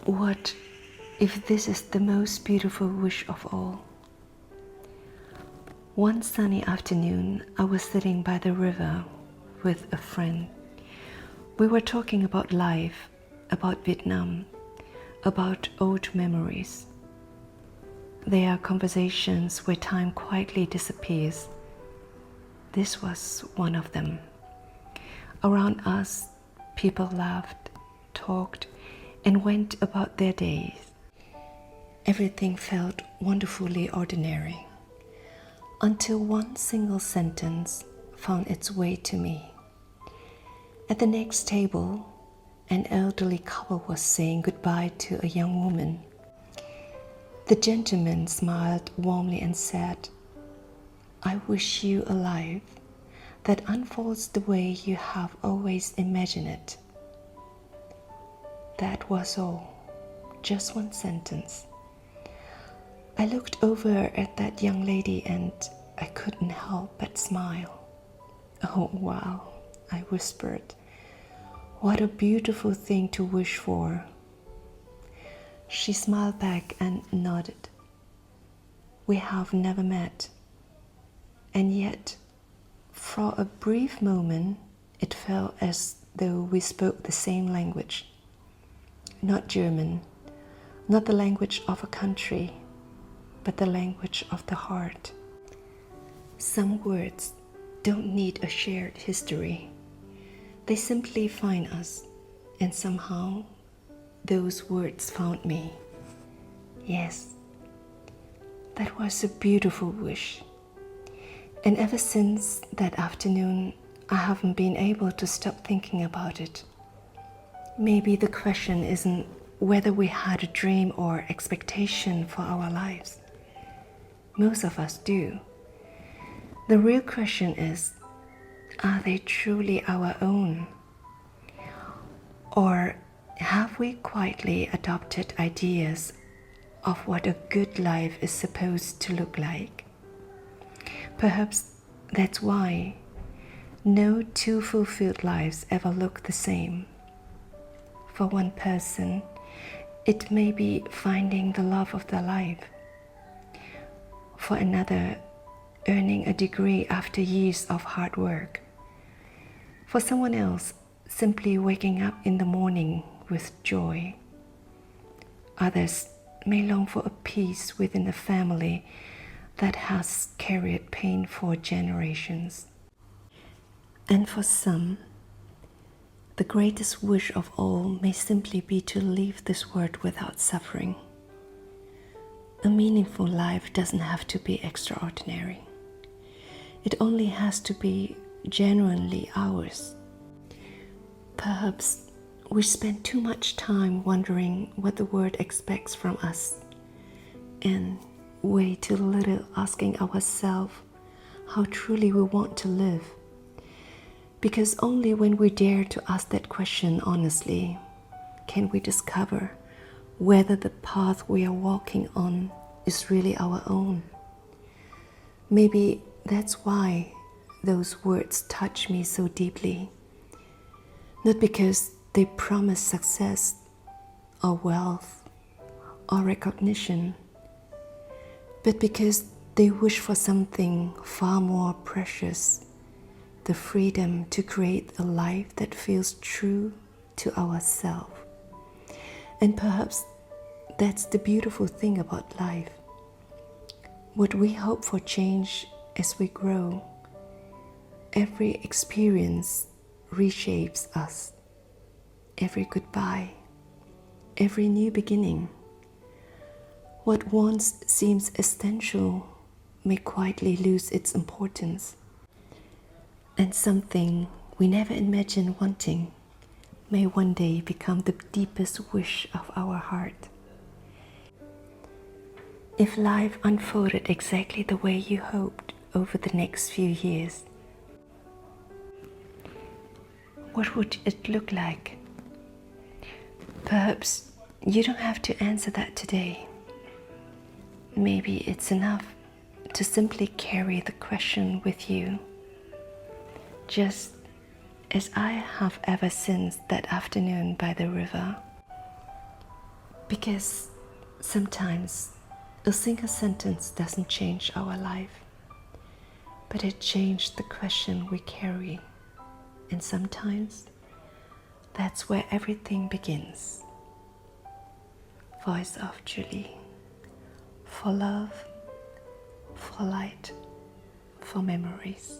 What if this is the most beautiful wish of all? One sunny afternoon, I was sitting by the river with a friend. We were talking about life, about Vietnam, about old memories. They are conversations where time quietly disappears. This was one of them. Around us, people laughed, talked, and went about their days. Everything felt wonderfully ordinary, until one single sentence found its way to me. At the next table, an elderly couple was saying goodbye to a young woman. The gentleman smiled warmly and said, "I wish you a life that unfolds the way you have always imagined it." That was all, just one sentence. I looked over at that young lady and I couldn't help but smile. "Oh, wow," I whispered. "What a beautiful thing to wish for." She smiled back and nodded. We have never met, and yet, for a brief moment, it felt as though we spoke the same language. Not German, not the language of a country, but the language of the heart. Some words don't need a shared history. They simply find us, and somehow those words found me. Yes, that was a beautiful wish. And ever since that afternoon, I haven't been able to stop thinking about it. Maybe the question isn't whether we had a dream or expectation for our lives. Most of us do. The real question is, are they truly our own? Or have we quietly adopted ideas of what a good life is supposed to look like? Perhaps that's why no two fulfilled lives ever look the same. For one person, it may be finding the love of their life. For another, earning a degree after years of hard work. For someone else, simply waking up in the morning with joy. Others may long for a peace within a family that has carried pain for generations. And for some, the greatest wish of all may simply be to leave this world without suffering. A meaningful life doesn't have to be extraordinary. It only has to be genuinely ours. Perhaps we spend too much time wondering what the world expects from us, and way too little asking ourselves how truly we want to live. Because only when we dare to ask that question honestly can we discover whether the path we are walking on is really our own. Maybe that's why those words touch me so deeply. Not because they promise success or wealth or recognition, but because they wish for something far more precious, the freedom to create a life that feels true to ourselves. And perhaps that's the beautiful thing about life. What we hope for change as we grow. Every experience reshapes us. Every goodbye, every new beginning. What once seems essential may quietly lose its importance. And something we never imagined wanting may one day become the deepest wish of our heart. If life unfolded exactly the way you hoped over the next few years, what would it look like? Perhaps you don't have to answer that today. Maybe it's enough to simply carry the question with you, just as I have ever since that afternoon by the river. Because sometimes a single sentence doesn't change our life, but it changed the question we carry. And sometimes that's where everything begins. Voice of Julie. For love, for light, for memories.